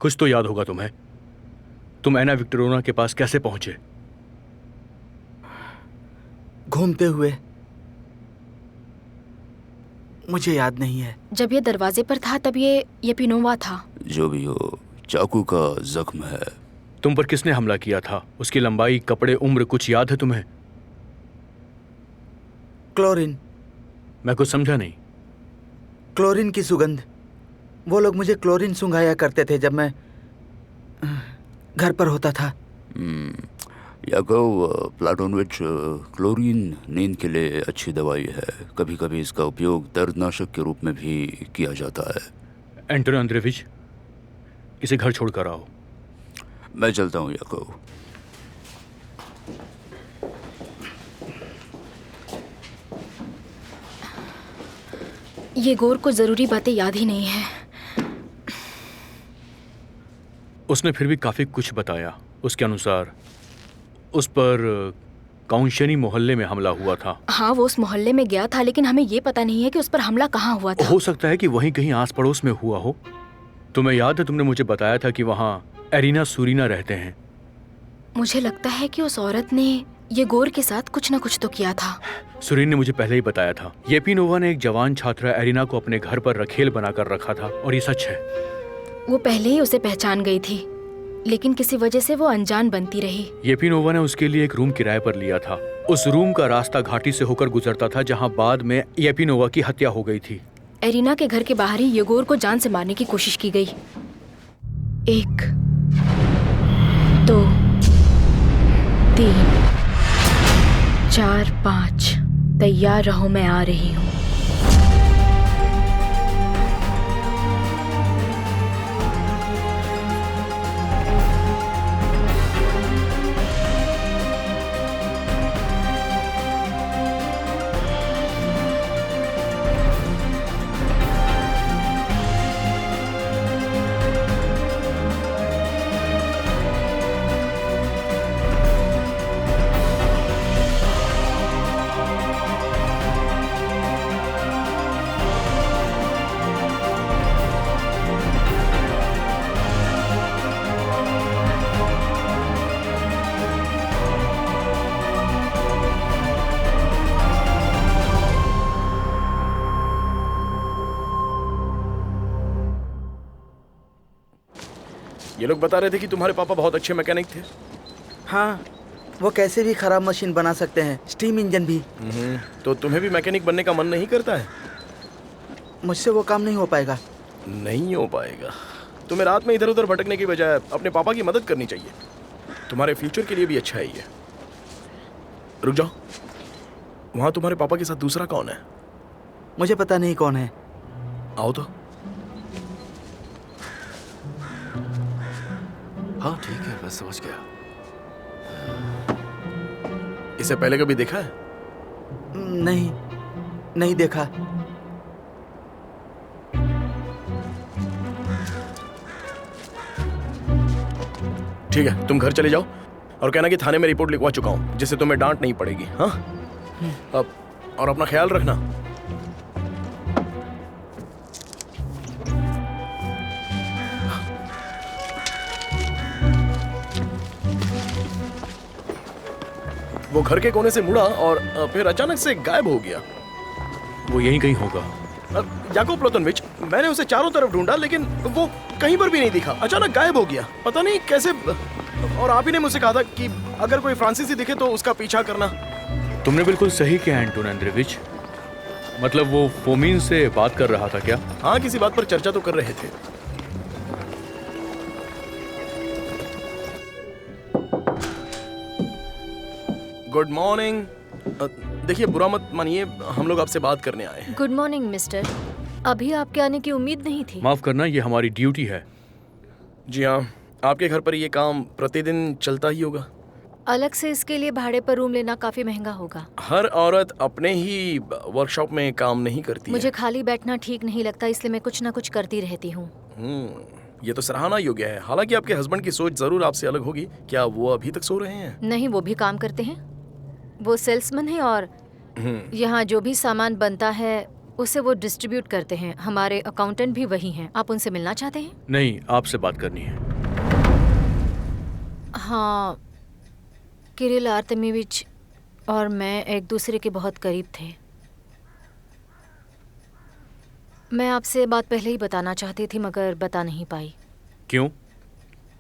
कुछ तो याद होगा तुम्हें। तुम एना विक्टोरिया के पास कैसे पहुंचे? घूमते हुए। मुझे याद नहीं है। जब ये दरवाजे पर था तब ये पिनोवा था। जो भी हो, चाकू का जख्म है। तुम पर किसने हमला किया था? उसकी लंबाई, कपड़े, उम्र कुछ याद है तुम्हें? क्लोरीन। मैं कुछ समझा नहीं। क्लोरीन की सुगंध। वो लोग मुझे क्लोरीन सुंघाया करते थे जब मैं घर पर होता था। याकूब, प्लाटोनविच, क्लोरीन नींद के लिए अच्छी दवाई है। कभी कभी इसका उपयोग दर्दनाशक के रूप में भी किया जाता है। एंटोन अंद्रेविच, इसे घर छोड़कर आओ। मैं चलता हूँ याकूब। ये गोर को जरूरी बातें याद ही नहीं है। उसने फिर भी काफी कुछ बताया। उसके अनुसार उस पर काउंशनी मोहल्ले में हमला हुआ था। हाँ, वो उस मोहल्ले में गया था, लेकिन हमें ये पता नहीं है कि उस पर हमला कहाँ हुआ था। हो सकता है कि वहीं कहीं आस पड़ोस में हुआ हो। तुम्हें याद है, तुमने मुझे बताया था कि वहाँ एरिना सूरीना रहते हैं। मुझे लगता है कि उस औरत ने ये गोर के साथ कुछ न कुछ तो किया था। सुरीन ने मुझे पहले ही बताया था। येपिनोवा ने एक जवान छात्रा एरिना को अपने घर पर रखेल बनाकर रखा था, और ये सच है। वो पहले ही उसे पहचान गई थी, लेकिन किसी वजह से वो अनजान बनती रही। येपिनोवा ने उसके लिए एक रूम किराए पर लिया था। उस रूम का रास्ता घाटी से होकर गुजरता था, जहाँ बाद में येपिनोवा की हत्या हो गई थी। एरिना के घर के बाहर ही येगोर को जान से मारने की कोशिश की गई। 1 2 3 4 5। तैयार रहो, मैं आ रही हूँ। ये लोग बता रहे थे कि तुम्हारे पापा बहुत अच्छे मैकेनिक थे। हाँ, वो कैसे भी खराब मशीन बना सकते हैं, स्टीम इंजन भी। तो तुम्हें भी मैकेनिक बनने का मन नहीं करता है? मुझसे वो काम नहीं हो पाएगा। नहीं हो पाएगा। तुम्हें रात में इधर उधर भटकने की बजाय अपने पापा की मदद करनी चाहिए। तुम्हारे फ्यूचर के लिए भी अच्छा है ये। रुक जाओ, वहां तुम्हारे पापा के साथ दूसरा कौन है? मुझे पता नहीं कौन है। आओ तो। हाँ ठीक है, मैं समझ गया। इसे पहले कभी देखा है? नहीं, नहीं देखा। ठीक है, तुम घर चले जाओ और कहना कि थाने में रिपोर्ट लिखवा चुका हूं, जिससे तुम्हें डांट नहीं पड़ेगी। हाँ, अब और अपना ख्याल रखना। वो घर के कोने से मुड़ा और फिर अचानक से गायब हो गया। वो यहीं कहीं होगा। याकूब प्लाटोनविच, मैंने उसे चारों तरफ ढूंढा, लेकिन वो कहीं पर भी नहीं दिखा। अचानक गायब हो गया, पता नहीं कैसे। और आप ही ने मुझसे कहा था कि अगर कोई फ्रांसीसी दिखे तो उसका पीछा करना। तुमने बिल्कुल सही किया एंटोन अंद्रेविच। मतलब वो फोमीन से बात कर रहा था क्या? हाँ, किसी बात पर चर्चा तो कर रहे थे। Good morning. देखिए, बुरा मत मानिए, हम लोग आपसे बात करने आए हैं। Good morning mister. अभी आपके आने की उम्मीद नहीं थी। माफ करना, ये हमारी ड्यूटी है। जी हाँ, आपके घर पर ये काम प्रतिदिन चलता ही होगा। अलग से इसके लिए भाड़े पर रूम लेना काफी महंगा होगा। हर औरत अपने ही वर्कशॉप में काम नहीं करती मुझे है। खाली बैठना ठीक नहीं लगता, इसलिए मैं कुछ ना कुछ करती रहती हूँ। ये तो सराहना योग्य है। हालांकि आपके हस्बैंड की सोच जरूर आपसे अलग होगी। क्या वो अभी तक सो रहे हैं? नहीं, वो भी काम करते हैं। वो सेल्समैन है और यहाँ जो भी सामान बनता है उसे वो डिस्ट्रीब्यूट करते हैं। हमारे अकाउंटेंट भी वही हैं। आप उनसे मिलना चाहते हैं? नहीं, आपसे बात करनी है। हाँ, किरिल आर्तेमीविच और मैं एक दूसरे के बहुत करीब थे। मैं आपसे बात पहले ही बताना चाहती थी मगर बता नहीं पाई। क्यों?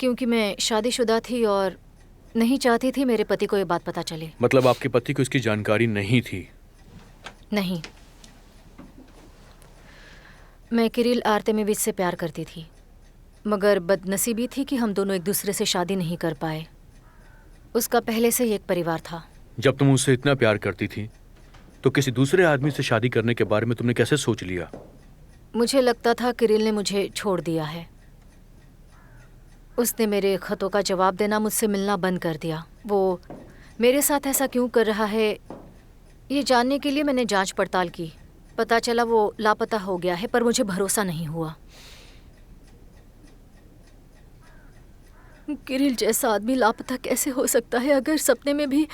क्योंकि मैं शादीशुदा थी और नहीं चाहती थी मेरे पति को ये बात पता चले। मतलब आपके पति को इसकी जानकारी नहीं थी? नहीं, मैं किरिल आर्तेमीविच से प्यार करती थी मगर बदनसीबी थी कि हम दोनों एक दूसरे से शादी नहीं कर पाए। उसका पहले से ही एक परिवार था। जब तुम उससे इतना प्यार करती थी तो किसी दूसरे आदमी से शादी करने के बारे में तुमने कैसे सोच लिया? मुझे लगता था किरिल ने मुझे छोड़ दिया है। उसने मेरे खतों का जवाब देना, मुझसे मिलना बंद कर दिया। वो मेरे साथ ऐसा क्यों कर रहा है ये जानने के लिए मैंने जांच पड़ताल की। पता चला वो लापता हो गया है, पर मुझे भरोसा नहीं हुआ। किरिल जैसा आदमी लापता कैसे हो सकता है? अगर सपने में भी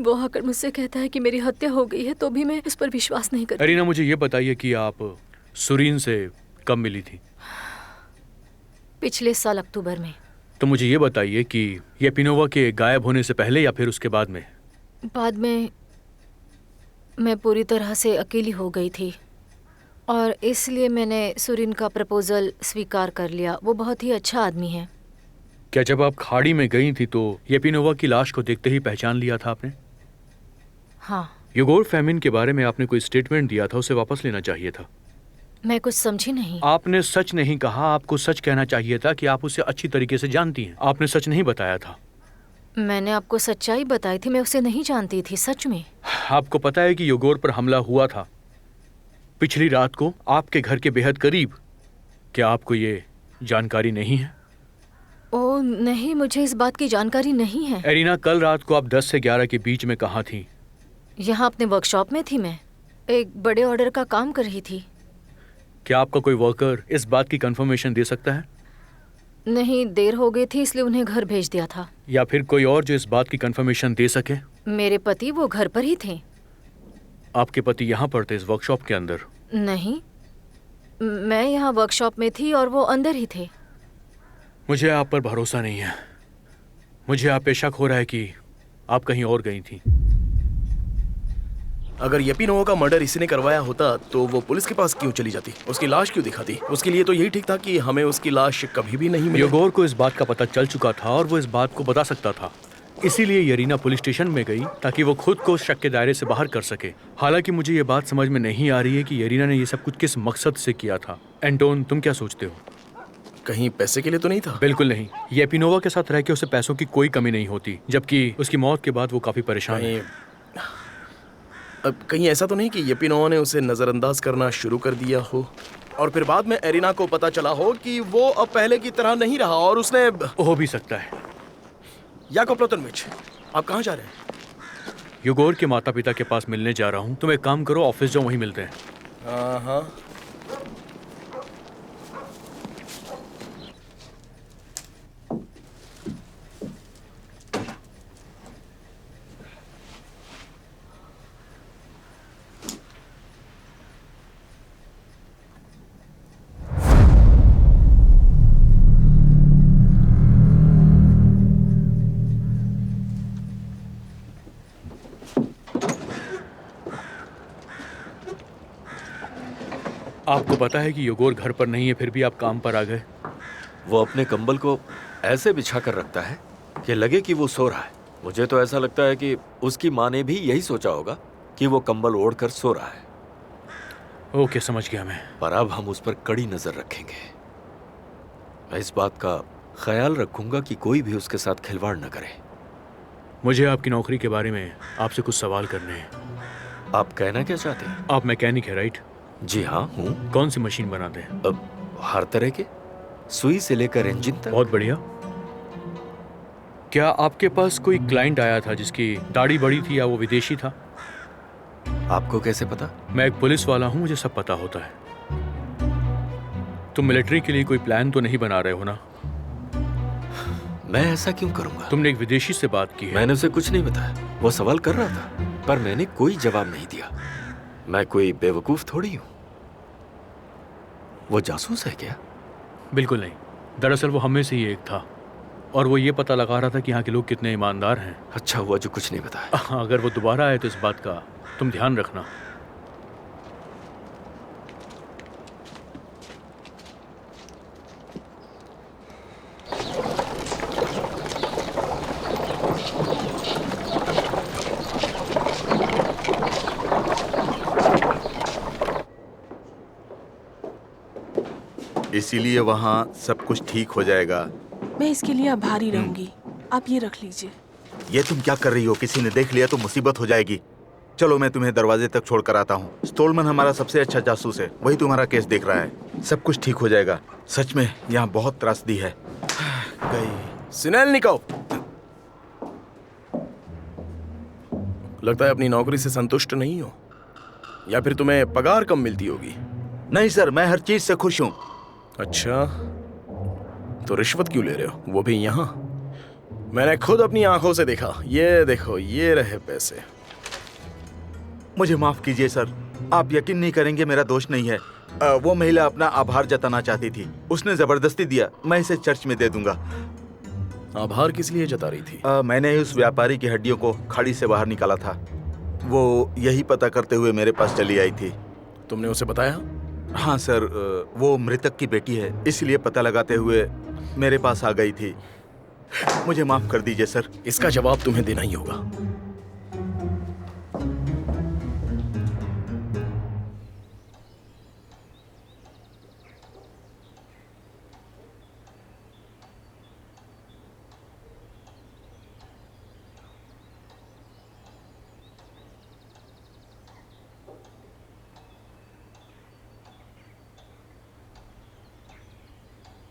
वो आकर मुझसे कहता है कि मेरी हत्या हो गई है तो भी मैं इस पर विश्वास नहीं करती। एरिना, मुझे ये बताइए कि आप सुरीन से कब मिली थी? पिछले साल अक्टूबर में। तो मुझे ये बताइए कि येपिनोवा के गायब होने से पहले या फिर उसके बाद में? बाद में मैं पूरी तरह से अकेली हो गई थी और इसलिए मैंने सुरीन का प्रपोजल स्वीकार कर लिया। वो बहुत ही अच्छा आदमी है। क्या जब आप खाड़ी में गई थी तो येपिनोवा की लाश को देखते ही पहचान लिया था आपने? हाँ। युगोर फेमिन के बारे में आपने कोई स्टेटमेंट दिया था, उसे वापस लेना चाहिए था। मैं कुछ समझी नहीं। आपने सच नहीं कहा। आपको सच कहना चाहिए था कि आप उसे अच्छी तरीके से जानती हैं। आपने सच नहीं बताया था। मैंने आपको सच्चाई बताई थी। मैं उसे नहीं जानती थी, सच में। आपको पता है कि युगोर पर हमला हुआ था पिछली रात को आपके घर के बेहद करीब। क्या आपको ये जानकारी नहीं है? ओह नहीं, मुझे इस बात की जानकारी नहीं है। एरिना, कल रात को आप 10 से 11 के बीच में कहाँ थी? यहाँ अपने वर्कशॉप में थी। मैं एक बड़े ऑर्डर का काम कर रही थी। क्या आपका कोई वर्कर इस बात की कंफर्मेशन दे सकता है? नहीं, देर हो गई थी इसलिए उन्हें घर भेज दिया था। या फिर कोई और जो इस बात की कंफर्मेशन दे सके? मेरे पति वो घर पर ही थे। आपके पति यहाँ पर थे, इस वर्कशॉप के अंदर? नहीं, मैं यहाँ वर्कशॉप में थी और वो अंदर ही थे। मुझे आप पर भरोसा नहीं है। मुझे आप पे शक हो रहा है कि आप कहीं और गई थी। अगर येपिनोवा का मर्डर इसी ने करवाया होता तो वो पुलिस के पास क्यों चली जाती? उसकी लाश क्यों दिखाती? उसके लिए तो यही ठीक था कि हमें उसकी लाश कभी भी नहीं मिली। योगोर को इस बात का पता चल चुका था और वो इस बात को बता सकता था। इसीलिए येरिना पुलिस स्टेशन में गई ताकि वो खुद को शक के दायरे से बाहर कर सके। हालांकि मुझे ये बात समझ में नहीं आ रही है कि येरिना ने ये सब कुछ किस मकसद से किया था। एंटोन, तुम क्या सोचते हो? कहीं पैसे के लिए तो नहीं था? बिल्कुल नहीं। येपिनोवा के साथ रह के उसे पैसों की कोई कमी नहीं होती, जबकि उसकी मौत के बाद वो काफी परेशान है। अब कहीं ऐसा तो नहीं कि येपिनोवा ने उसे नजरअंदाज करना शुरू कर दिया हो और फिर बाद में एरिना को पता चला हो कि वो अब पहले की तरह नहीं रहा और उसने... हो भी सकता है। याकोब प्लोतनविच, आप कहाँ जा रहे हैं? युगोर के माता पिता के पास मिलने जा रहा हूँ। तुम एक काम करो, ऑफिस जाओ, वहीं मिलते हैं। हाँ। आपको पता है कि युगोर घर पर नहीं है, फिर भी आप काम पर आ गए। वो अपने कंबल को ऐसे बिछा कर रखता है कि लगे कि वो सो रहा है। मुझे तो ऐसा लगता है कि उसकी माँ ने भी यही सोचा होगा कि वो कंबल ओढ़ कर सो रहा है। ओके, समझ गया मैं। पर अब हम उस पर कड़ी नजर रखेंगे। मैं इस बात का ख्याल रखूंगा कि कोई भी उसके साथ खिलवाड़ न करे। मुझे आपकी नौकरी के बारे में आपसे कुछ सवाल करने हैं। आप कहना क्या चाहते हैं? आप मैकेनिक है, राइट? जी हाँ, हूँ। कौन सी मशीन बनाते हैं? अब हर तरह के, सुई से लेकर इंजन तक। बहुत बढ़िया। क्या आपके पास कोई क्लाइंट आया था जिसकी दाढ़ी बड़ी थी या वो विदेशी था? आपको कैसे पता? मैं एक पुलिस वाला हूँ, मुझे सब पता होता है। तुम मिलिट्री के लिए कोई प्लान तो नहीं बना रहे हो ना? मैं ऐसा क्यों करूंगा? तुमने एक विदेशी से बात की है। मैंने उसे कुछ नहीं बताया। वो सवाल कर रहा था पर मैंने कोई जवाब नहीं दिया। मैं कोई बेवकूफ थोड़ी हूं। वो जासूस है क्या? बिल्कुल नहीं। दरअसल वो हमें से ही एक था और वो ये पता लगा रहा था कि यहाँ के लोग कितने ईमानदार हैं। अच्छा हुआ जो कुछ नहीं बताया। अगर वो दोबारा आए तो इस बात का तुम ध्यान रखना। इसीलिए वहाँ सब कुछ ठीक हो जाएगा। मैं इसके लिए आभारी रहूंगी। आप ये रख लीजिए। ये तुम क्या कर रही हो? किसी ने देख लिया तो मुसीबत हो जाएगी। चलो मैं तुम्हें दरवाजे तक छोड़ कर आता हूँ। स्टोलमैन हमारा सबसे अच्छा जासूस है, वही तुम्हारा केस देख रहा है। सब कुछ ठीक हो जाएगा। सच में यहाँ बहुत त्रासदी है। गई सिनेलनिकोव, लगता है अपनी नौकरी से संतुष्ट नहीं हो, या फिर तुम्हें पगार कम मिलती होगी। नहीं सर, मैं हर चीज से खुश हूँ। अच्छा, तो रिश्वत क्यों ले रहे हो, वो भी यहाँ? मैंने खुद अपनी आंखों से देखा। ये देखो, ये रहे पैसे। मुझे माफ कीजिए सर, आप यकीन नहीं करेंगे, मेरा दोष नहीं है। वो महिला अपना आभार जताना चाहती थी, उसने जबरदस्ती दिया। मैं इसे चर्च में दे दूंगा। आभार किस लिए जता रही थी? मैंने उस व्यापारी की हड्डियों को खाड़ी से बाहर निकाला था। वो यही पता करते हुए मेरे पास चली आई थी। तुमने उसे बताया? हाँ सर, वो मृतक की बेटी है, इसलिए पता लगाते हुए मेरे पास आ गई थी। मुझे माफ कर दीजिए सर। इसका जवाब तुम्हें देना ही होगा।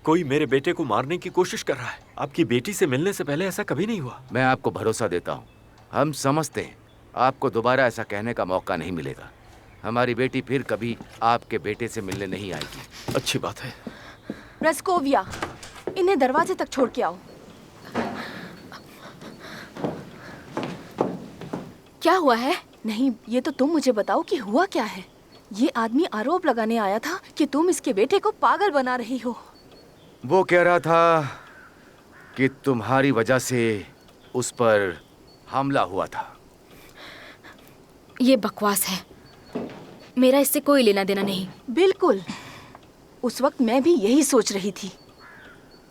कोई मेरे बेटे को मारने की कोशिश कर रहा है। आपकी बेटी से मिलने से पहले ऐसा कभी नहीं हुआ। मैं आपको भरोसा देता हूँ, हम समझते हैं आपको दोबारा ऐसा कहने का मौका नहीं मिलेगा। हमारी बेटी फिर कभी आपके बेटे से मिलने नहीं आएगी। अच्छी बात है। प्रस्कोविया, इन्हें दरवाजे तक छोड़ के आओ। क्या हुआ है? नहीं, ये तो तुम मुझे बताओ कि हुआ क्या है। ये आदमी आरोप लगाने आया था कि तुम इसके बेटे को पागल बना रही हो। वो कह रहा था कि तुम्हारी वजह से उस पर हमला हुआ था। ये बकवास है, मेरा इससे कोई लेना देना नहीं। बिल्कुल, उस वक्त मैं भी यही सोच रही थी।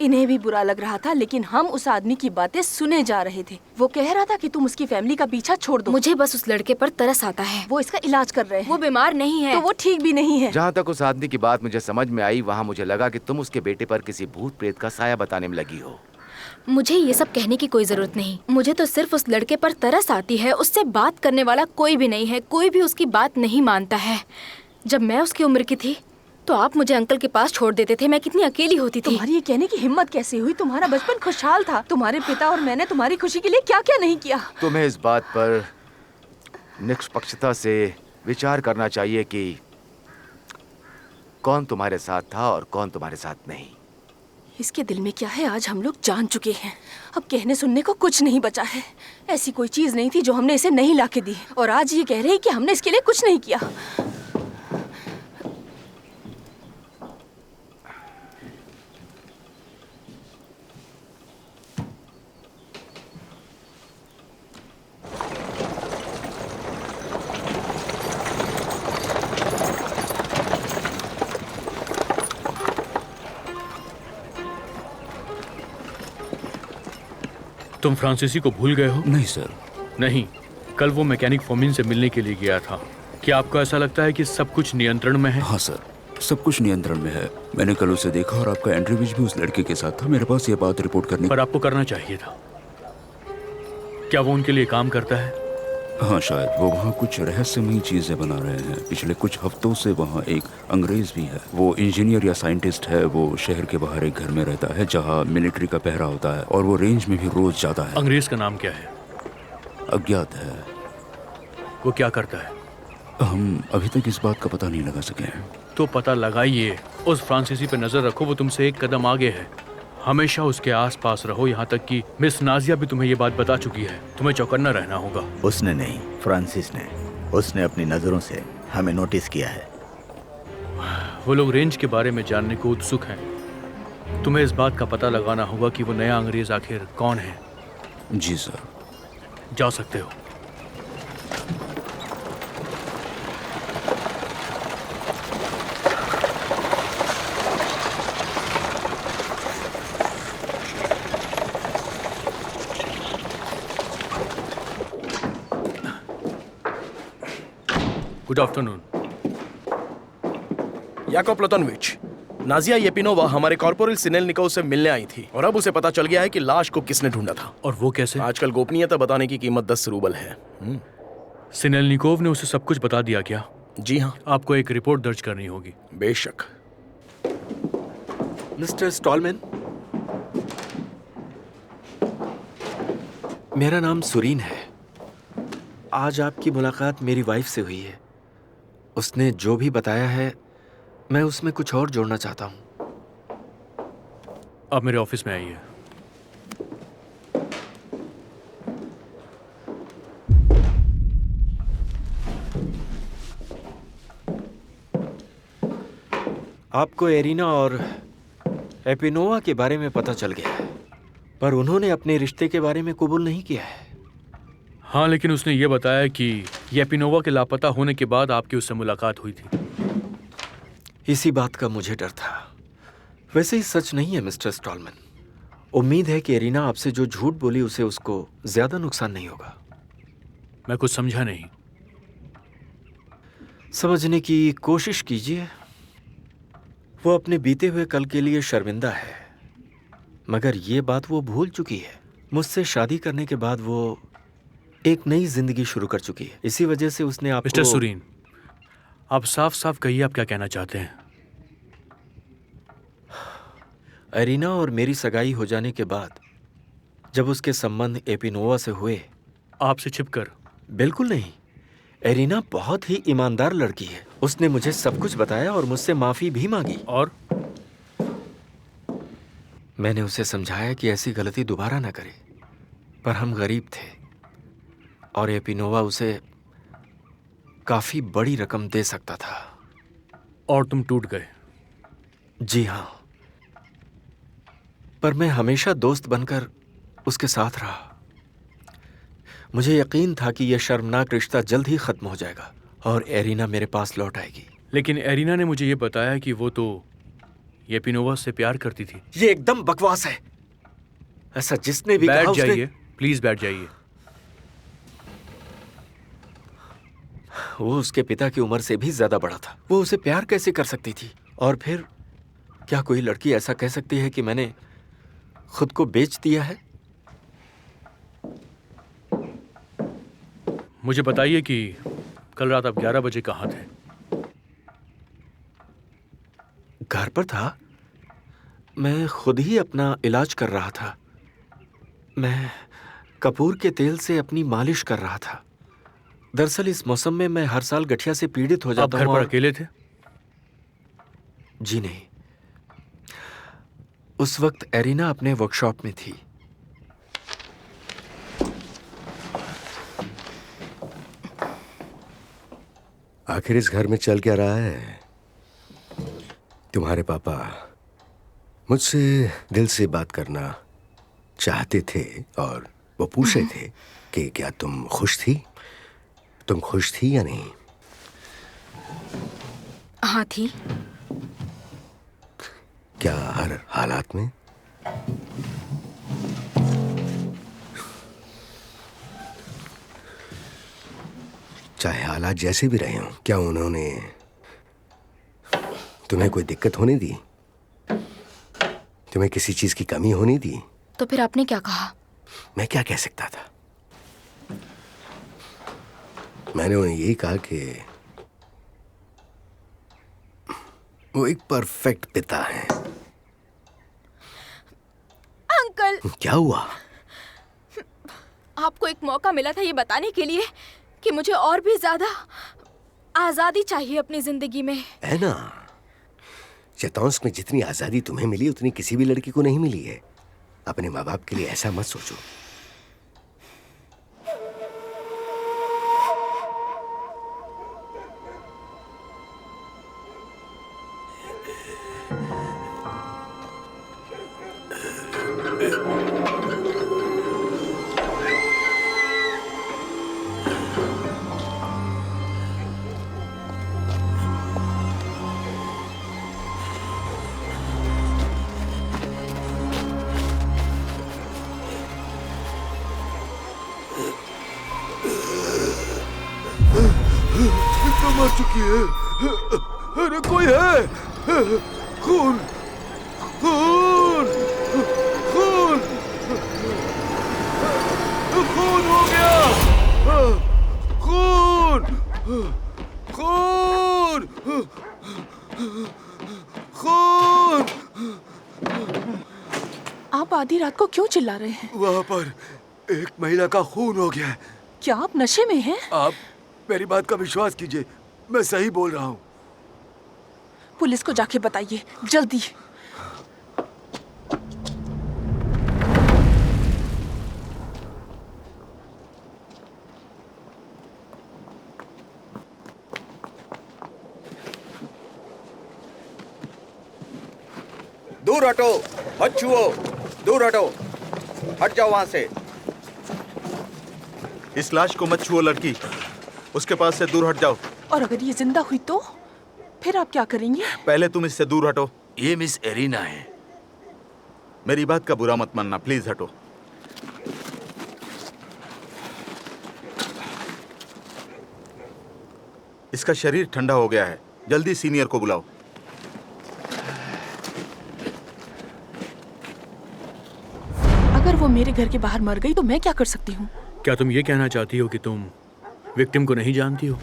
इन्हें भी बुरा लग रहा था, लेकिन हम उस आदमी की बातें सुने जा रहे थे। वो कह रहा था कि तुम उसकी फैमिली का पीछा छोड़ दो। मुझे बस उस लड़के पर तरस आता है। वो इसका इलाज कर रहे हैं। वो बीमार नहीं है। तो वो ठीक भी नहीं है। जहाँ तक उस आदमी की बात मुझे समझ में आई, वहाँ मुझे लगा कि तुम उसके बेटे पर किसी भूत प्रेत का साया बताने में लगी हो। मुझे ये सब कहने की कोई जरूरत नहीं। मुझे तो सिर्फ उस लड़के पर तरस आती है। उससे बात करने वाला कोई भी नहीं है, कोई भी उसकी बात नहीं मानता है। जब मैं उसकी उम्र की थी तो आप मुझे अंकल के पास छोड़ देते थे। मैं कितनी अकेली होती थी। तुम्हारी ये कहने की हिम्मत कैसे हुई? तुम्हारा बचपन खुशहाल था। तुम्हारे पिता और मैंने तुम्हारी खुशी के लिए क्या क्या नहीं किया। तुम्हें इस बात पर निष्पक्षता से विचार करना चाहिए कि कौन तुम्हारे साथ था और कौन तुम्हारे साथ नहीं। इसके दिल में क्या है आज हम लोग जान चुके हैं। अब कहने सुनने को कुछ नहीं बचा है। ऐसी कोई चीज नहीं थी जो हमने इसे नहीं लाके दी, और आज ये कह रही है कि हमने इसके लिए कुछ नहीं किया। तुम फ्रांसीसी को भूल गए हो? नहीं सर। नहीं, कल वो मैकेनिक फोमिन से मिलने के लिए गया था। क्या आपको ऐसा लगता है कि सब कुछ नियंत्रण में है? हाँ सर, सब कुछ नियंत्रण में है। मैंने कल उसे देखा और आपका एंड्रयूविच भी उस लड़के के साथ था। मेरे पास ये बात रिपोर्ट करने पर आपको करना चाहिए था। क्या वो उनके लिए काम करता है? हाँ शायद। वो वहाँ कुछ रहस्यमयी चीजें बना रहे हैं। पिछले कुछ हफ्तों से वहाँ एक अंग्रेज भी है। वो इंजीनियर या साइंटिस्ट है। वो शहर के बाहर एक घर में रहता है जहाँ मिलिट्री का पहरा होता है, और वो रेंज में भी रोज जाता है। अंग्रेज का नाम क्या है? अज्ञात है। वो क्या करता है? हम अभी तक इस बात का पता नहीं लगा सके हैं। तो पता लगाइए। उस फ्रांसीसी पे नजर रखो, वो तुमसे एक कदम आगे है। हमेशा उसके आसपास रहो, यहाँ तक कि मिस नाजिया भी तुम्हें ये बात बता चुकी है। तुम्हें चौकन्ना रहना होगा। उसने नहीं, फ्रांसिस ने। उसने अपनी नजरों से हमें नोटिस किया है। वो लोग रेंज के बारे में जानने को उत्सुक हैं। तुम्हें इस बात का पता लगाना होगा कि वो नया अंग्रेज आखिर कौन है। जी सर। जा सकते हो। Good afternoon. Yakob Platonovich, Naziya Yepinova हमारे कॉर्पोरल सिनेलनिकोव से मिलने आई थी और अब उसे पता चल गया है कि लाश को किसने ढूंढा था। और वो कैसे? आजकल गोपनीयता बताने की कीमत 10 रूबल है। सिनेलनिकोव ने उसे सब कुछ बता दिया क्या? जी हाँ। आपको एक रिपोर्ट दर्ज करनी होगी। बेशक। मिस्टर स्टॉलमैन, मेरा नाम सुरीन है। आज आपकी मुलाकात मेरी वाइफ से हुई है। उसने जो भी बताया है मैं उसमें कुछ और जोड़ना चाहता हूं। आप मेरे ऑफिस में आइए। आपको एरिना और एपिनोवा के बारे में पता चल गया है, पर उन्होंने अपने रिश्ते के बारे में कबूल नहीं किया है। हाँ, लेकिन उसने ये बताया कि येपिनोवा के लापता होने के बाद आपकी उससे मुलाकात हुई थी। इसी बात का मुझे डर था। वैसे ही सच नहीं है मिस्टर स्टॉलमैन। उम्मीद है कि एरिना आपसे जो झूठ बोली उसे उसको ज्यादा नुकसान नहीं होगा। मैं कुछ समझा नहीं। समझने की कोशिश कीजिए। वो अपने बीते हुए कल के लिए शर्मिंदा है, मगर ये बात वो भूल चुकी है। मुझसे शादी करने के बाद वो एक नई जिंदगी शुरू कर चुकी है। इसी वजह से उसने आपको... मिस्टर सुरीन, आप साफ साफ कहिए आप क्या कहना चाहते हैं। एरिना और मेरी सगाई हो जाने के बाद जब उसके संबंध एपिनोवा से हुए... आपसे छिपकर? बिल्कुल नहीं। एरिना बहुत ही ईमानदार लड़की है। उसने मुझे सब कुछ बताया और मुझसे माफी भी मांगी। और मैंने उसे समझाया कि ऐसी गलती दोबारा ना करे, पर हम गरीब थे और एपिनोवा उसे काफी बड़ी रकम दे सकता था। और तुम टूट गए? जी हाँ, पर मैं हमेशा दोस्त बनकर उसके साथ रहा। मुझे यकीन था कि यह शर्मनाक रिश्ता जल्द ही खत्म हो जाएगा और एरिना मेरे पास लौट आएगी। लेकिन एरिना ने मुझे ये बताया कि वो तो येपिनोवा से प्यार करती थी। ये एकदम बकवास है। ऐसा जिसने भी कहा बैठ जाइए, प्लीज बैठ जाइए। वो उसके पिता की उम्र से भी ज्यादा बड़ा था। वो उसे प्यार कैसे कर सकती थी? और फिर क्या कोई लड़की ऐसा कह सकती है कि मैंने खुद को बेच दिया है? मुझे बताइए कि कल रात आप 11 बजे कहाँ थे? घर पर था। मैं खुद ही अपना इलाज कर रहा था। मैं कपूर के तेल से अपनी मालिश कर रहा था। दरअसल इस मौसम में मैं हर साल गठिया से पीड़ित हो जाता हूँ। आप घर पर अकेले थे? जी नहीं, उस वक्त एरिना अपने वर्कशॉप में थी। आखिर इस घर में चल क्या रहा है? तुम्हारे पापा मुझसे दिल से बात करना चाहते थे और वो पूछ रहे थे कि क्या तुम खुश थी? तुम खुश थी या नहीं? हाँ थी। क्या हर हालात में? चाहे हालात जैसे भी रहे हों, क्या उन्होंने तुम्हें कोई दिक्कत होने दी? तुम्हें किसी चीज की कमी होने दी? तो फिर आपने क्या कहा? मैं क्या कह सकता था? मैंने उन्हें यही कहा कि वो एक परफेक्ट पिता हैं। अंकल! क्या हुआ? आपको एक मौका मिला था ये बताने के लिए कि मुझे और भी ज्यादा आजादी चाहिए अपनी जिंदगी में। है ना? चेतौंस्क में जितनी आजादी तुम्हें मिली उतनी किसी भी लड़की को नहीं मिली है। अपने माँ बाप के लिए ऐसा मत सोचो। मर चुकी है। अरे कोई है? खून खून खून खून हो गया। खून खून खून। आप आधी रात को क्यों चिल्ला रहे हैं? वहाँ पर एक महिला का खून हो गया है। क्या आप नशे में हैं? आप मेरी बात का विश्वास कीजिए, मैं सही बोल रहा हूँ। पुलिस को जाके बताइए, जल्दी। दूर हटो, मत छुओ, दूर हटो, हट जाओ वहां से। इस लाश को मत छुओ लड़की, उसके पास से दूर हट जाओ। और अगर ये जिंदा हुई तो फिर आप क्या करेंगे? पहले तुम इससे दूर हटो। ये मिस एरिना है। मेरी बात का बुरा मत मानना, प्लीज हटो। इसका शरीर ठंडा हो गया है, जल्दी सीनियर को बुलाओ। अगर वो मेरे घर के बाहर मर गई तो मैं क्या कर सकती हूँ? क्या तुम ये कहना चाहती हो कि तुम विक्टिम को नहीं जानती हो?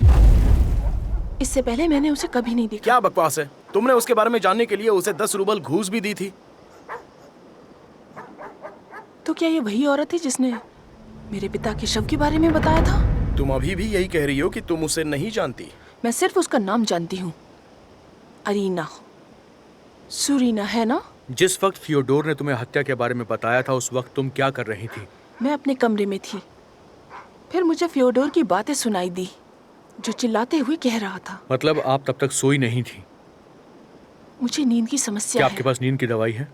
इससे पहले मैंने उसे कभी नहीं देखा। क्या बकवास है? तुमने उसके बारे में जानने के लिए उसे 10 रूबल घूस भी दी थी। तो क्या ये वही औरत थी जिसने मेरे पिता के शव के बारे में बताया था? तुम अभी भी यही कह रही हो कि तुम उसे नहीं जानती? मैं सिर्फ उसका नाम जानती हूँ, अरीना, सुरीना, है ना? जिस वक्त फियोडोर ने तुम्हें हत्या के बारे में बताया था, उस वक्त तुम क्या कर रही थी? मैं अपने कमरे में थी। फिर मुझे फियोडोर की बातें सुनाई दी, जो चिल्लाते हुए कह रहा था। मतलब आप तब तक सोई नहीं थी? मुझे नींद की समस्या क्या है। आपके पास नींद की दवाई है?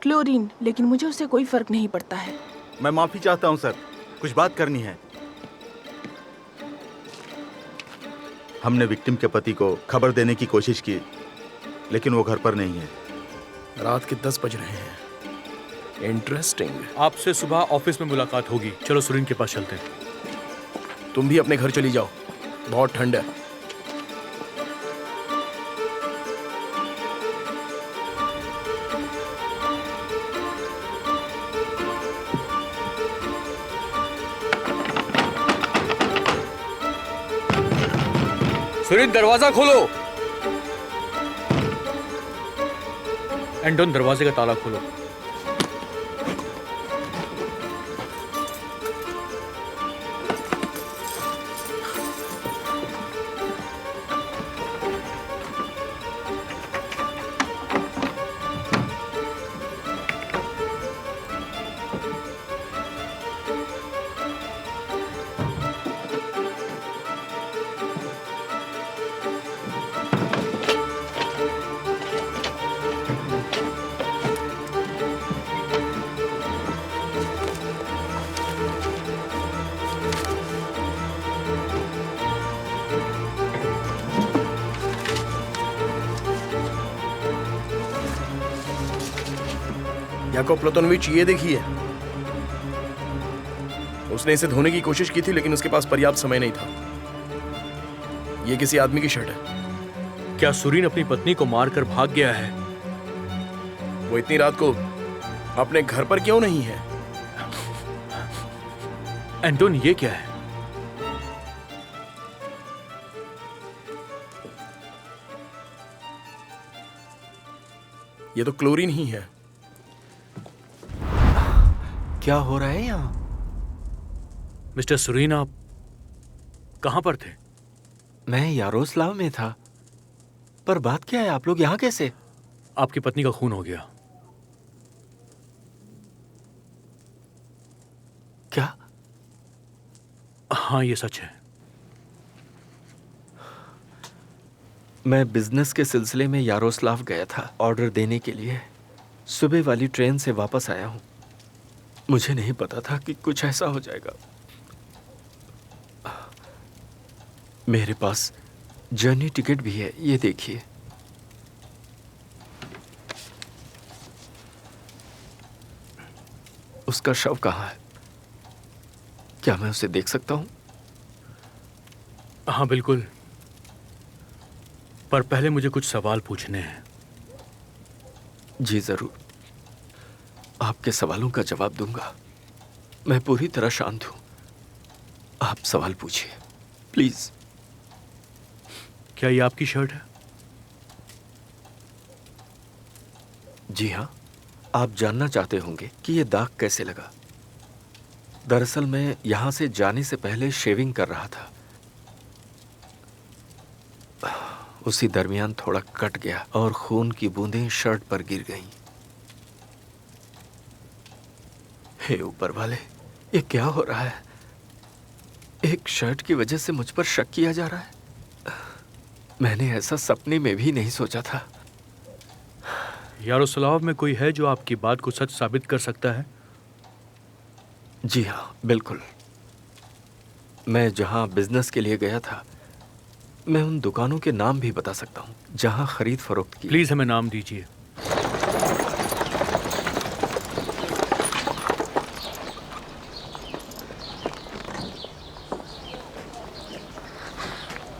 क्लोरीन, लेकिन मुझे उससे कोई फर्क नहीं पड़ता है। मैं माफी चाहता हूँ सर, कुछ बात करनी है। हमने विक्टिम के पति को खबर देने की कोशिश की, लेकिन वो घर पर नहीं है। रात के 10 बज रहे हैं। इंटरेस्टिंग। आपसे सुबह ऑफिस में मुलाकात होगी। चलो सुरीन के पास चलते हैं। तुम भी अपने घर चली जाओ, बहुत ठंड है। सुरीन, दरवाजा खोलो। एंटोन, दरवाजे का ताला खोलो। याकोब प्लतोनोविच, ये देखिए। उसने इसे धोने की कोशिश की थी, लेकिन उसके पास पर्याप्त समय नहीं था। ये किसी आदमी की शर्ट है। क्या सुरीन अपनी पत्नी को मारकर भाग गया है? वो इतनी रात को अपने घर पर क्यों नहीं है? एंटोन, ये क्या है? ये तो क्लोरीन ही है। क्या हो रहा है यहाँ? मिस्टर सुरीन, आप कहां पर थे? मैं यारोस्लाव में था। पर बात क्या है, आप लोग यहाँ कैसे? आपकी पत्नी का खून हो गया। क्या? हाँ, ये सच है। मैं बिजनेस के सिलसिले में यारोस्लाव गया था, ऑर्डर देने के लिए। सुबह वाली ट्रेन से वापस आया हूँ। मुझे नहीं पता था कि कुछ ऐसा हो जाएगा। मेरे पास जर्नी टिकट भी है, ये देखिए। उसका शव कहाँ है? क्या मैं उसे देख सकता हूँ? हाँ बिल्कुल, पर पहले मुझे कुछ सवाल पूछने हैं। जी जरूर, आपके सवालों का जवाब दूंगा। मैं पूरी तरह शांत हूं। आप सवाल पूछिए प्लीज। क्या ये आपकी शर्ट है? जी हाँ। आप जानना चाहते होंगे कि ये दाग कैसे लगा। दरअसल मैं यहां से जाने से पहले शेविंग कर रहा था। उसी दरमियान थोड़ा कट गया और खून की बूंदें शर्ट पर गिर गईं। हे ऊपर वाले, ये क्या हो रहा है? एक शर्ट की वजह से मुझ पर शक किया जा रहा है। मैंने ऐसा सपने में भी नहीं सोचा था। यारोस्लाव में कोई है जो आपकी बात को सच साबित कर सकता है? जी हाँ, बिल्कुल। मैं जहां बिजनेस के लिए गया था, मैं उन दुकानों के नाम भी बता सकता हूँ जहां खरीद फरोख्त की। प्लीज हमें नाम दीजिए।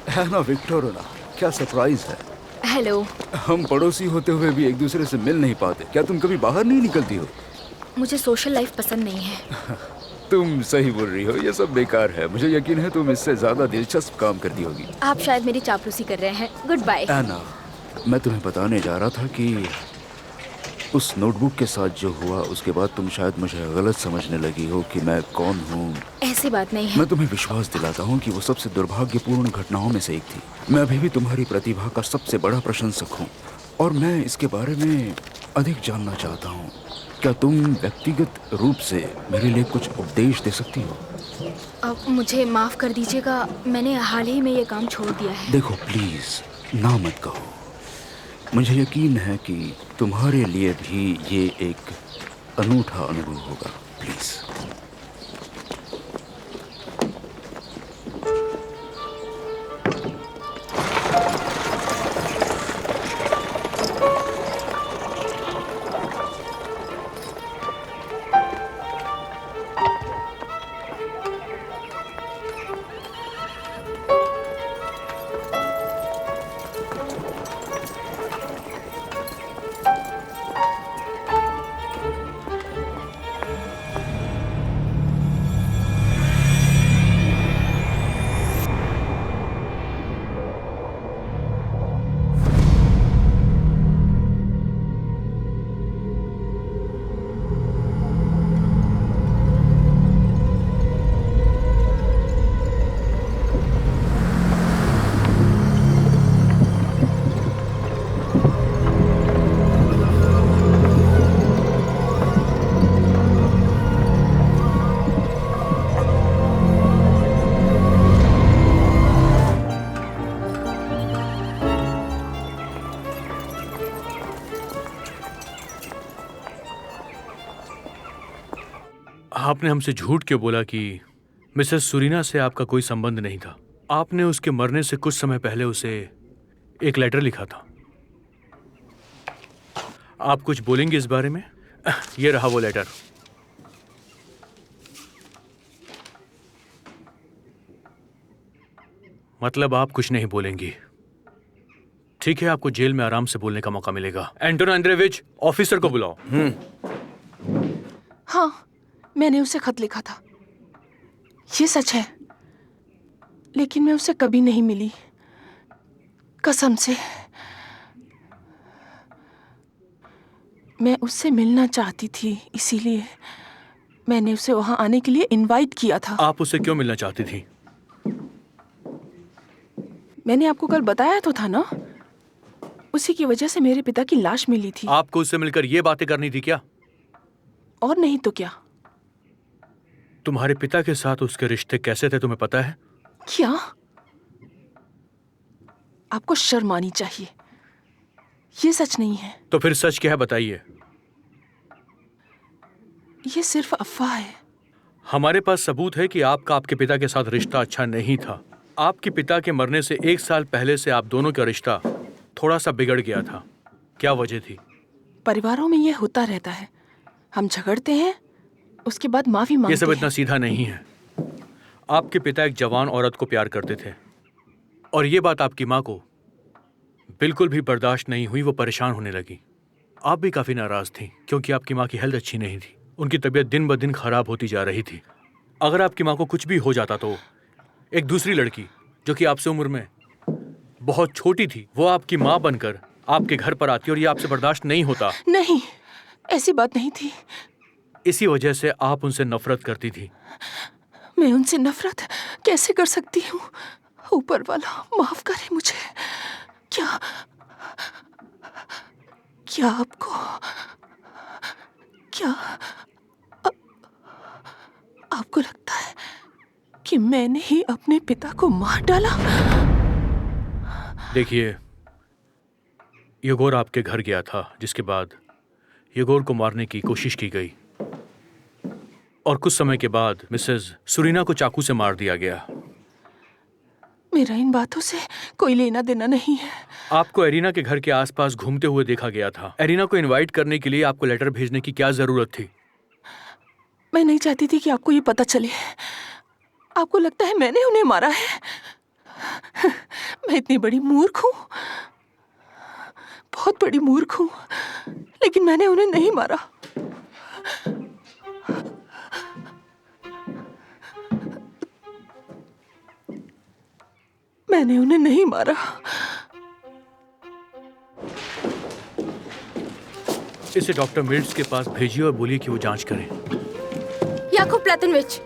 है ना विक्टोरिया, क्या सरप्राइज है। हेलो। हम पड़ोसी होते हुए भी एक दूसरे से मिल नहीं पाते। क्या तुम कभी बाहर नहीं निकलती हो? मुझे सोशल लाइफ पसंद नहीं है। तुम सही बोल रही हो, ये सब बेकार है। मुझे यकीन है तुम इससे ज्यादा दिलचस्प काम करती होगी। आप शायद मेरी चापलूसी कर रहे हैं। Good bye. एना, मैं तुम्हें बताने जा रहा था कि उस नोटबुक के साथ जो हुआ उसके बाद तुम शायद मुझे गलत समझने लगी हो कि मैं कौन हूँ। ऐसी बात नहीं है। मैं तुम्हें विश्वास दिलाता हूँ कि वो सबसे दुर्भाग्यपूर्ण घटनाओं में से एक थी। मैं अभी भी तुम्हारी प्रतिभा का सबसे बड़ा प्रशंसक हूँ और मैं इसके बारे में अधिक जानना चाहता हूँ। क्या तुम व्यक्तिगत रूप से मेरे लिए कुछ उपदेश दे सकती हो? अब मुझे माफ कर दीजिएगा, मैंने हाल ही में ये काम छोड़ दिया है। देखो प्लीज, ना मत कहो। मुझे यकीन है कि तुम्हारे लिए भी ये एक अनूठा अनुभव होगा। प्लीज। आपने हमसे झूठ क्यों बोला कि मिसेस सुरीना से आपका कोई संबंध नहीं था? आपने उसके मरने से कुछ समय पहले उसे एक लेटर लिखा था। आप कुछ बोलेंगे इस बारे में? ये रहा वो लेटर। मतलब आप कुछ नहीं बोलेंगी। ठीक है, आपको जेल में आराम से बोलने का मौका मिलेगा। एंटोन अंद्रेविच, ऑफिसर को बुलाओ। हाँ, मैंने उसे खत लिखा था, ये सच है। लेकिन मैं उसे कभी नहीं मिली, कसम से। मैं उससे मिलना चाहती थी, इसीलिए मैंने उसे वहां आने के लिए इनवाइट किया था। आप उससे क्यों मिलना चाहती थी? मैंने आपको कल बताया तो था ना, उसी की वजह से मेरे पिता की लाश मिली थी। आपको उससे मिलकर ये बातें करनी थी क्या? और नहीं तो क्या। तुम्हारे पिता के साथ उसके रिश्ते कैसे थे तुम्हें पता है? क्या? आपको शर्म आनी चाहिए, ये सच नहीं है। तो फिर सच क्या है बताइए। ये सिर्फ अफवाह है। हमारे पास सबूत है कि आपका आपके पिता के साथ रिश्ता अच्छा नहीं था। आपके पिता के मरने से 1 साल पहले से आप दोनों का रिश्ता थोड़ा सा बिगड़ गया था। क्या वजह थी? परिवारों में ये होता रहता है, हम झगड़ते हैं, उसके बाद माफी ये मांगते सब हैं। इतना सीधा नहीं है। आपके पिता एक जवान औरत को प्यार करते थे और ये बात आपकी माँ को बिल्कुल भी बर्दाश्त नहीं हुई। वो परेशान होने लगी। आप भी काफी नाराज थी क्योंकि आपकी माँ की हेल्थ अच्छी नहीं थी। उनकी तबीयत दिन ब दिन खराब होती जा रही थी। अगर आपकी माँ को कुछ भी हो जाता तो एक दूसरी लड़की जो कि आपसे उम्र में बहुत छोटी थी, वो आपकी माँ बनकर आपके घर पर आती और ये आपसे बर्दाश्त नहीं होता। नहीं, ऐसी बात नहीं थी। इसी वजह से आप उनसे नफरत करती थी। मैं उनसे नफरत कैसे कर सकती हूँ? ऊपर वाला माफ करे मुझे। क्या क्या आपको क्या आपको लगता है कि मैंने ही अपने पिता को मार डाला? देखिए, येगोर आपके घर गया था, जिसके बाद येगोर को मारने की कोशिश की गई और कुछ समय के बाद मिसेस सुरीना को चाकू से मार दिया गया। मेरा इन बातों से कोई लेना देना नहीं है। आपको एरिना के घर के आसपास घूमते हुए देखा गया था। एरिना को इनवाइट करने के लिए आपको लेटर भेजने की क्या जरूरत थी? मैं नहीं चाहती थी कि आपको ये पता चले। आपको लगता है मैंने उन्हें मारा है? मैं इतनी बड़ी मूर्ख हूँ, बहुत बड़ी मूर्ख हूँ, लेकिन मैंने उन्हें नहीं मारा। मैंने उन्हें नहीं मारा। इसे डॉक्टर मिल्ट्स के पास भेजिए और बोलिए कि वो जांच करें। याकूब प्लेटनविच,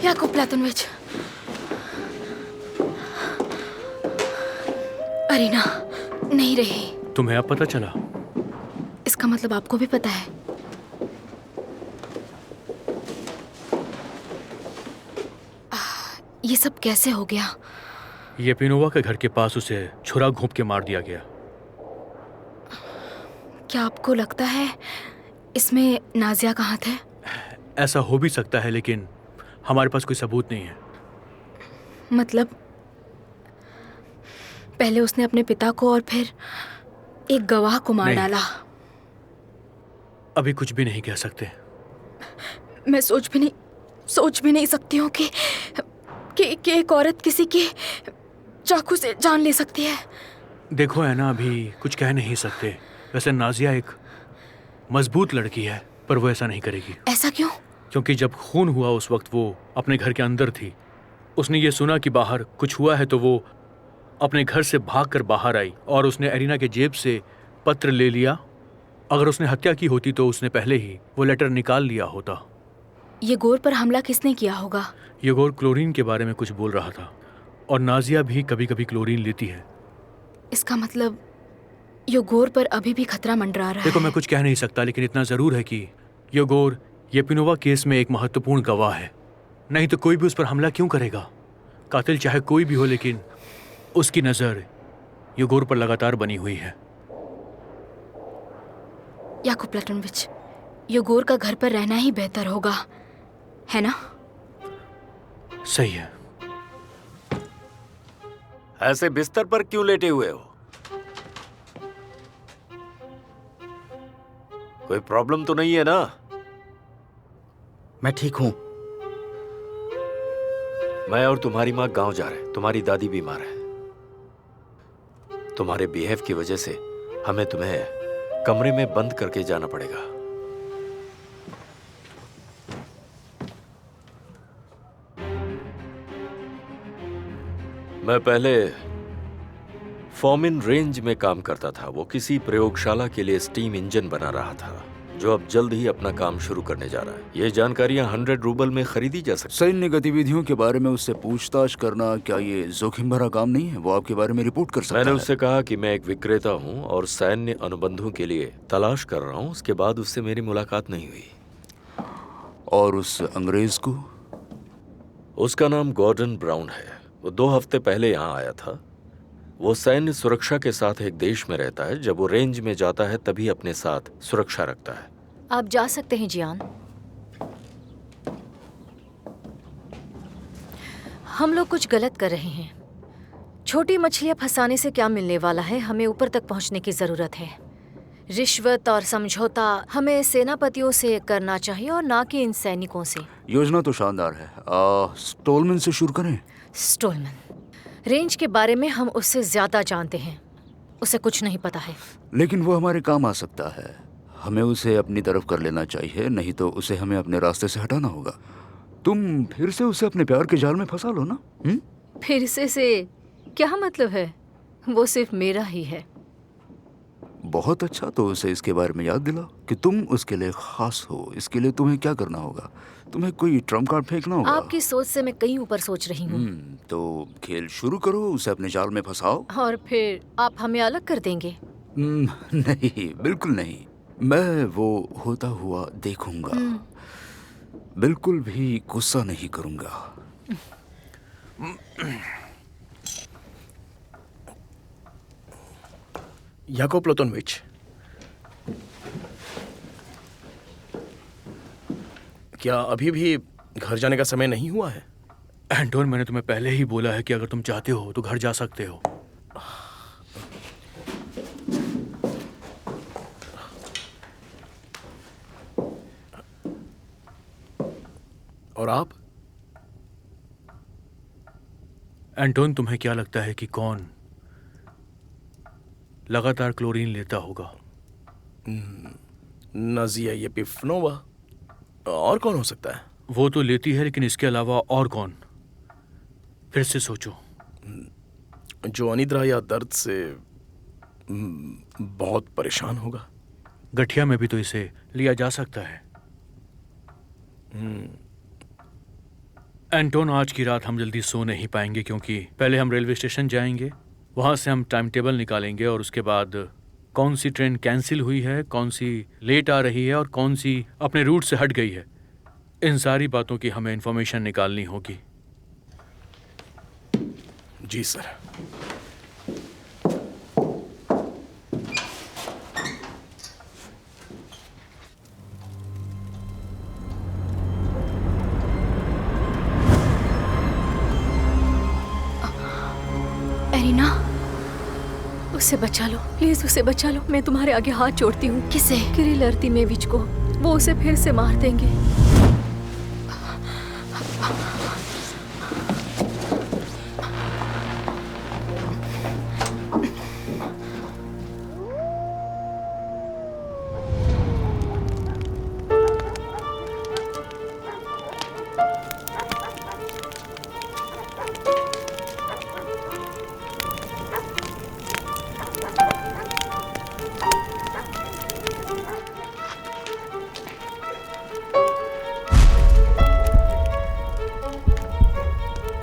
याकूब प्लेटनविच। अरीना नहीं रही। तुम्हें अब पता चला? इसका मतलब आपको भी पता है? ये सब कैसे हो गया? ये पिनोवा के घर के पास उसे छुरा घोंप के मार दिया गया। क्या आपको लगता है इसमें नाजिया का हाथ है? ऐसा हो भी सकता है, लेकिन हमारे पास कोई सबूत नहीं है। मतलब पहले उसने अपने पिता को और फिर एक गवाह को मार नहीं। डाला। अभी कुछ भी नहीं कह सकते। मैं सोच भी नहीं सकती हूँ कि एक औरत किसी के चाकू से जान ले सकती है। देखो है ना, अभी कुछ कह नहीं सकते। वैसे नाजिया एक मजबूत लड़की है, पर वो ऐसा नहीं करेगी। ऐसा क्यों? क्योंकि जब खून हुआ उस वक्त वो अपने घर के अंदर थी। उसने ये सुना कि बाहर कुछ हुआ है, तो वो अपने घर से भागकर बाहर आई और उसने एरिना के जेब से पत्र ले लिया। अगर उसने हत्या की होती तो उसने पहले ही वो लेटर निकाल लिया होता। येगोर पर हमला किसने किया होगा? येगोर क्लोरीन के बारे में कुछ बोल रहा था और नाजिया भी कभी कभी क्लोरीन लेती है। इसका मतलब येगोर पर अभी भी खतरा मंडरा रहा देखो, है। मैं कुछ कह नहीं सकता, लेकिन इतना जरूर है कि येगोर येपिनोवा केस में एक महत्वपूर्ण गवाह है। नहीं तो कोई भी उस पर हमला क्यों करेगा? कातिल चाहे कोई भी हो, लेकिन उसकी नजर येगोर पर लगातार बनी हुई है। याकूब प्लेटनविच, येगोर का घर पर रहना ही बेहतर होगा, है ना? सही है। ऐसे बिस्तर पर क्यों लेटे हुए हो? कोई प्रॉब्लम तो नहीं है ना? मैं ठीक हूँ। मैं और तुम्हारी माँ गांव जा रहे हैं। तुम्हारी दादी बीमार है। तुम्हारे बिहेव की वजह से हमें तुम्हें कमरे में बंद करके जाना पड़ेगा। मैं पहले फॉर्मिन रेंज में काम करता था। वो किसी प्रयोगशाला के लिए स्टीम इंजन बना रहा था, जो अब जल्द ही अपना काम शुरू करने जा रहा है। ये जानकारियां 100 रूबल में खरीदी जा सकती। सैन्य गतिविधियों के बारे में उससे पूछताछ करना क्या ये जोखिम भरा काम नहीं है? वो आपके बारे में रिपोर्ट कर सकता है। मैंने उससे कहा कि मैं एक विक्रेता हूँ और सैन्य अनुबंधों के लिए तलाश कर रहा हूँ। उसके बाद उससे मेरी मुलाकात नहीं हुई। और उस अंग्रेज को? उसका नाम गॉर्डन ब्राउन है। वो 2 हफ्ते पहले यहाँ आया था। वो सैन्य सुरक्षा के साथ एक देश में रहता है। जब वो रेंज में जाता है तभी अपने साथ सुरक्षा रखता है। आप जा सकते हैं जियान। हम लोग कुछ गलत कर रहे हैं। छोटी मछलियां फंसाने से क्या मिलने वाला है, हमें ऊपर तक पहुंचने की जरूरत है। रिश्वत और समझौता हमें सेनापतियों से करना चाहिए और ना कि इन सैनिकों से। योजना तो शानदार है। स्टोलमैन से शुरू करें। स्टोलमैन, रेंज के बारे में हम उससे ज्यादा जानते हैं। उसे कुछ नहीं पता है। लेकिन वो हमारे काम आ सकता है। हमें उसे अपनी तरफ कर लेना चाहिए, नहीं तो उसे हमें अपने रास्ते से हटाना होगा। तुम फिर से उसे अपने प्यार के जाल में फंसा लो ना। फिर से क्या मतलब है? वो सिर्फ मेरा ही है। बहुत अच्छा, तो उसे इसके बारे में याद दिलाओ कि तुम उसके लिए खास हो। इसके लिए तुम्हें क्या करना होगा? तुम्हें कोई ट्रम्प कार्ड फेंकना होगा। आपकी सोच से मैं कहीं ऊपर सोच रही हूँ। तो खेल शुरू करो, उसे अपने जाल में फंसाओ। और फिर आप हमें अलग कर देंगे? नहीं, बिल्कुल नहीं। मैं वो होता हुआ देखूंगा। बिल्कुल भी गुस्सा नहीं करूंगा। याकोब प्लोतोनविच, क्या अभी भी घर जाने का समय नहीं हुआ है? एंटोन, मैंने तुम्हें पहले ही बोला है कि अगर तुम चाहते हो तो घर जा सकते हो। और आप? एंटोन, तुम्हें क्या लगता है कि कौन लगातार क्लोरीन लेता होगा? नाजिया येपिफनोवा। और कौन हो सकता है? वो तो लेती है, लेकिन इसके अलावा और कौन? फिर से सोचो। जो अनिद्रा या दर्द से बहुत परेशान होगा। गठिया में भी तो इसे लिया जा सकता है। एंटोन, आज की रात हम जल्दी सो नहीं पाएंगे, क्योंकि पहले हम रेलवे स्टेशन जाएंगे, वहां से हम टाइम टेबल निकालेंगे और उसके बाद कौन सी ट्रेन कैंसिल हुई है, कौन सी लेट आ रही है और कौन सी अपने रूट से हट गई है। इन सारी बातों की हमें इंफॉर्मेशन निकालनी होगी। जी सर। एरिना, उसे बचा लो प्लीज, उसे बचा लो। मैं तुम्हारे आगे हाथ जोड़ती हूँ। किसे? किरिल अर्तिमेविच को। वो उसे फिर से मार देंगे।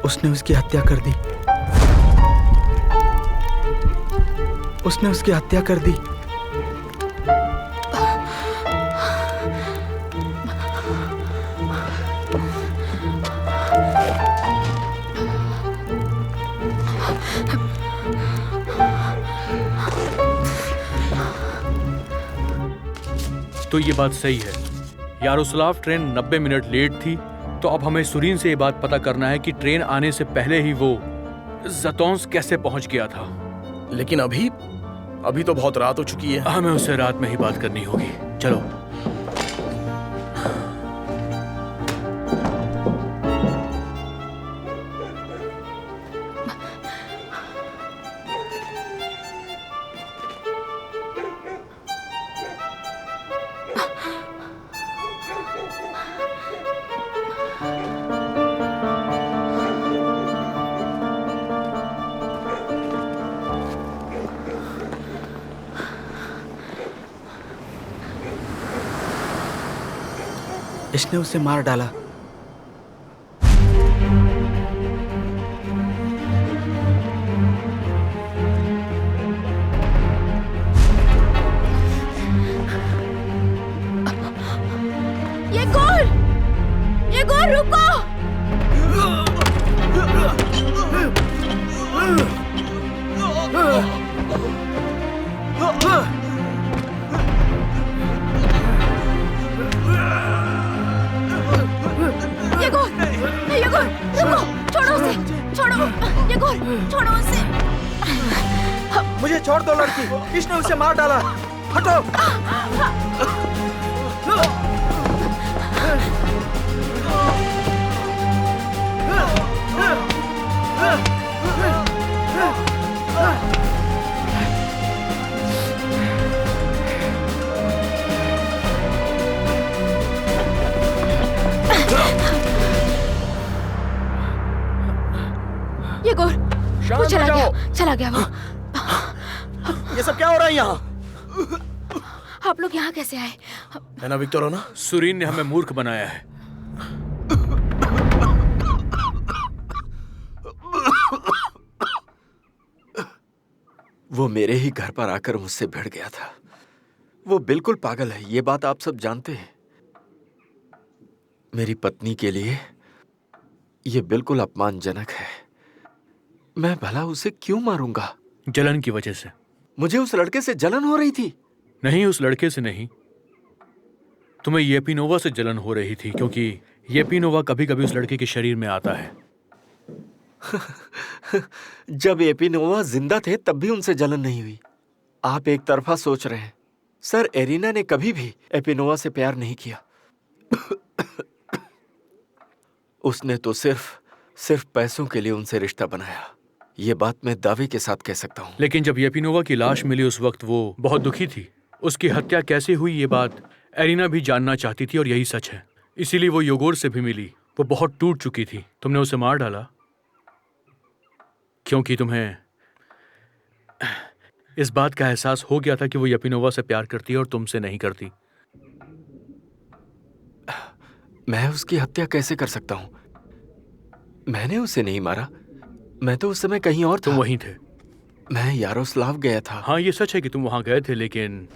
उसने उसकी हत्या कर दी। उसने उसकी हत्या कर दी। तो ये बात सही है, यारोस्लाव ट्रेन 90 मिनट लेट थी। तो अब हमें सुरीन से ये बात पता करना है कि ट्रेन आने से पहले ही वो ज़तोंस कैसे पहुंच गया था। लेकिन अभी तो बहुत रात हो चुकी है। हमें उससे रात में ही बात करनी होगी। चलो। इसने उसे मार डाला। ये गोर रुको। लड़की, इसने उसे मार डाला। हटो। ये गोर, वो चला गया वो। ये सब क्या हो रहा है यहाँ? आप लोग यहाँ कैसे आए? है ना विक्टर हो ना? सुरीन ने हमें मूर्ख बनाया है। वो मेरे ही घर पर आकर मुझसे भिड़ गया था। वो बिल्कुल पागल है, ये बात आप सब जानते हैं। मेरी पत्नी के लिए ये बिल्कुल अपमानजनक है। मैं भला उसे क्यों मारूंगा? जलन की वजह से। मुझे उस लड़के से जलन हो रही थी। नहीं, उस लड़के से नहीं, तुम्हें येपिनोवा से जलन हो रही थी, क्योंकि येपिनोवा कभी कभी उस लड़के के शरीर में आता है। जब एपिनोवा जिंदा थे तब भी उनसे जलन नहीं हुई। आप एक तरफा सोच रहे हैं। सर, एरिना ने कभी भी एपिनोवा से प्यार नहीं किया। उसने तो सिर्फ पैसों के लिए उनसे रिश्ता बनाया। ये बात मैं दावे के साथ कह सकता हूँ। लेकिन जब येपिनोवा की लाश मिली उस वक्त वो बहुत दुखी थी। उसकी हत्या कैसे हुई ये बात एरिना भी जानना चाहती थी, और यही सच है। इसीलिए वो योगोर से भी मिली। वो बहुत टूट चुकी थी। तुमने उसे मार डाला क्योंकि तुम्हें इस बात का एहसास हो गया था कि वो येपिनोवा से प्यार करती है और तुमसे नहीं करती। मैं उसकी हत्या कैसे कर सकता हूँ? मैंने उसे नहीं मारा। मैं तो उस समय कहीं और था। तुम वहीं थे। मैं यारोस्लाव गया था। हाँ, ये सच है कि तुम वहां गए थे, लेकिन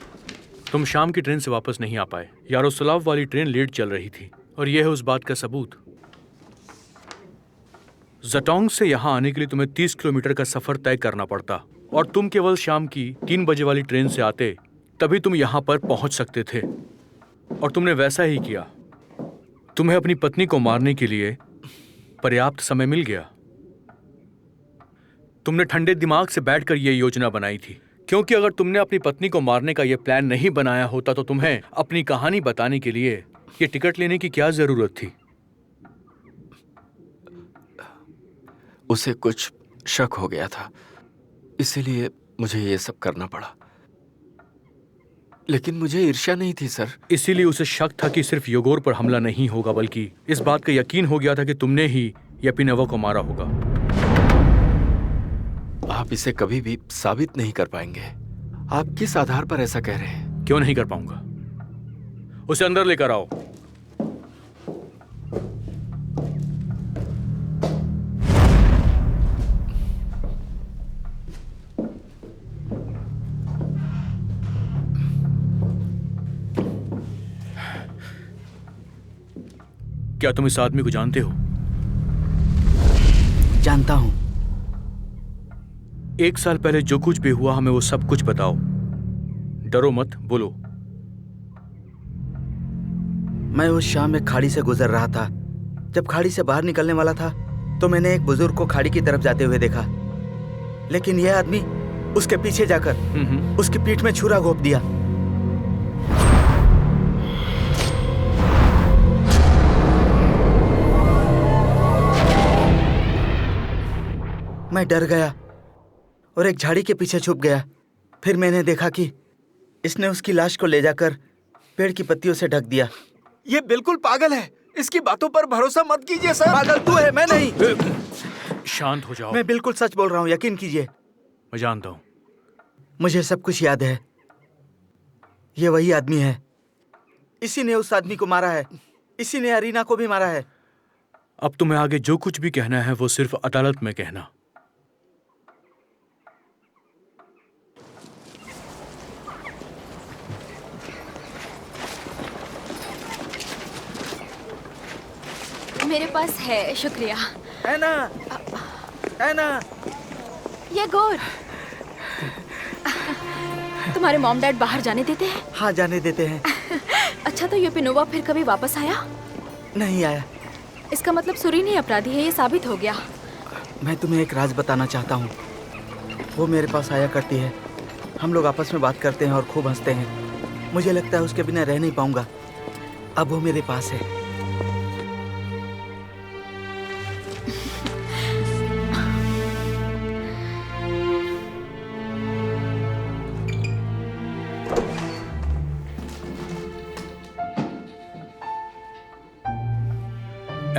तुम शाम की ट्रेन से वापस नहीं आ पाए। यारोस्लाव वाली ट्रेन लेट चल रही थी, और यह है उस बात का सबूत। जटोंग से यहाँ आने के लिए तुम्हें 30 किलोमीटर का सफर तय करना पड़ता, और तुम केवल शाम की 3 बजे वाली ट्रेन से आते, तभी तुम यहाँ पर पहुंच सकते थे। और तुमने वैसा ही किया। तुम्हें अपनी पत्नी को मारने के लिए पर्याप्त समय मिल गया। तुमने ठंडे दिमाग से बैठकर यह योजना बनाई थी, क्योंकि अगर तुमने अपनी पत्नी को मारने का यह प्लान नहीं बनाया होता तो तुम्हें अपनी कहानी बताने के लिए यह टिकट लेने की क्या जरूरत थी? उसे कुछ शक हो गया था, इसीलिए मुझे ये सब करना पड़ा। लेकिन मुझे ईर्ष्या नहीं थी सर। इसीलिए उसे शक था कि सिर्फ योगोर पर हमला नहीं होगा, बल्कि इस बात का यकीन हो गया था कि तुमने ही येपिनोवा को मारा होगा। आप इसे कभी भी साबित नहीं कर पाएंगे। आप किस आधार पर ऐसा कह रहे हैं? क्यों नहीं कर पाऊंगा? उसे अंदर लेकर आओ। क्या तुम इस आदमी को जानते हो? जानता हूं। 1 साल पहले जो कुछ भी हुआ, हमें वो सब कुछ बताओ। डरो मत, बोलो। मैं उस शाम एक खाड़ी से गुजर रहा था। जब खाड़ी से बाहर निकलने वाला था तो मैंने एक बुजुर्ग को खाड़ी की तरफ जाते हुए देखा, लेकिन यह आदमी उसके पीछे जाकर उसकी पीठ में छुरा घोंप दिया। मैं डर गया और एक झाड़ी के पीछे छुप गया। फिर मैंने देखा कि इसने उसकी लाश को ले जाकर पेड़ की पत्तियों से ढक दिया। ये बिल्कुल पागल है। इसकी बातों पर भरोसा मत कीजिए सर। पागल तू है, मैं नहीं। शांत हो जाओ। मैं बिल्कुल सच बोल रहा हूँ, यकीन कीजिए। मैं जानता हूं। मुझे सब कुछ याद है। ये वही आदमी है। इसी ने उस आदमी को मारा है। इसी ने अरीना को भी मारा है। अब तुम्हें आगे जो कुछ भी कहना है वो सिर्फ अदालत में कहना। मेरे पास है, शुक्रिया। ऐना, ऐना। ये गौर, तुम्हारे मॉम डैड बाहर जाने देते हैं? हाँ, जाने देते हैं। अच्छा, तो येपिनोवा फिर कभी वापस आया? नहीं आया। इसका मतलब सुरीन ही अपराधी है, ये साबित हो गया। मैं तुम्हें एक राज बताना चाहता हूँ। वो मेरे पास आया करती है, हम लोग आपस में बात करते हैं और खूब हंसते हैं। मुझे लगता है उसके बिना रह नहीं पाऊंगा। अब वो मेरे पास है।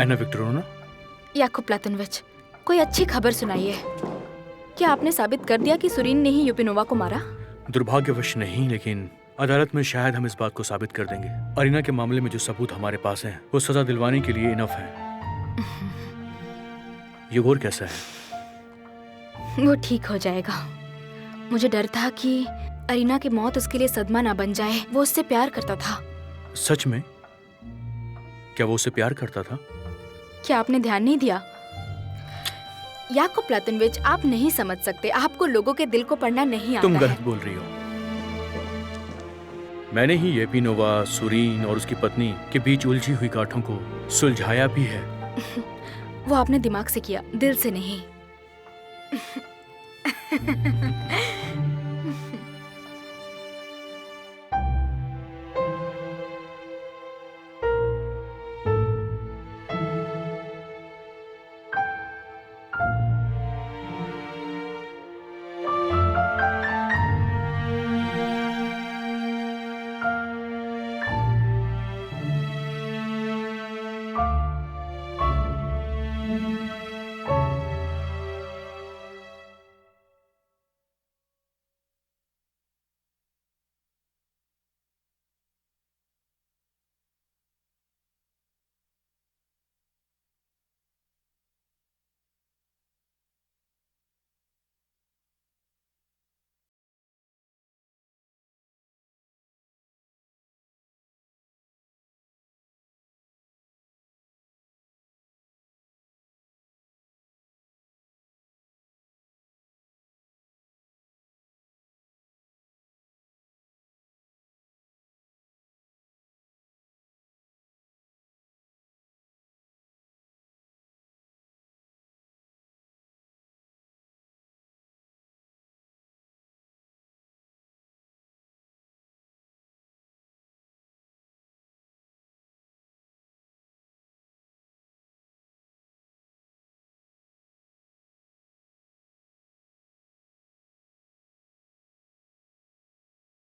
एना विक्टोरिना, याकूब प्लातनविच, कोई अच्छी खबर सुनाइए। क्या आपने साबित कर दिया कि सुरीन ने ही यूपिनोवा को मारा? दुर्भाग्यवश नहीं, लेकिन अदालत में शायद हम इस बात को साबित कर देंगे। अरीना के मामले में जो सबूत हमारे पास हैं, वो सजा दिलवाने के लिए इनफ है। येगोर कैसा है? वो ठीक हो जाएगा। मुझे डर था कि अरीना की मौत उसके लिए सदमा ना बन जाए। वो उससे प्यार करता था। सच में? क्या वो उससे प्यार करता था? क्या आपने ध्यान नहीं दिया? याकूब प्लातनविच, आप नहीं समझ सकते। आपको लोगों के दिल को पढ़ना नहीं आता तुम है। गलत बोल रही हो। मैंने ही येपिनोवा, सुरीन और उसकी पत्नी के बीच उलझी हुई गांठों को सुलझाया भी है। वो आपने दिमाग से किया, दिल से नहीं।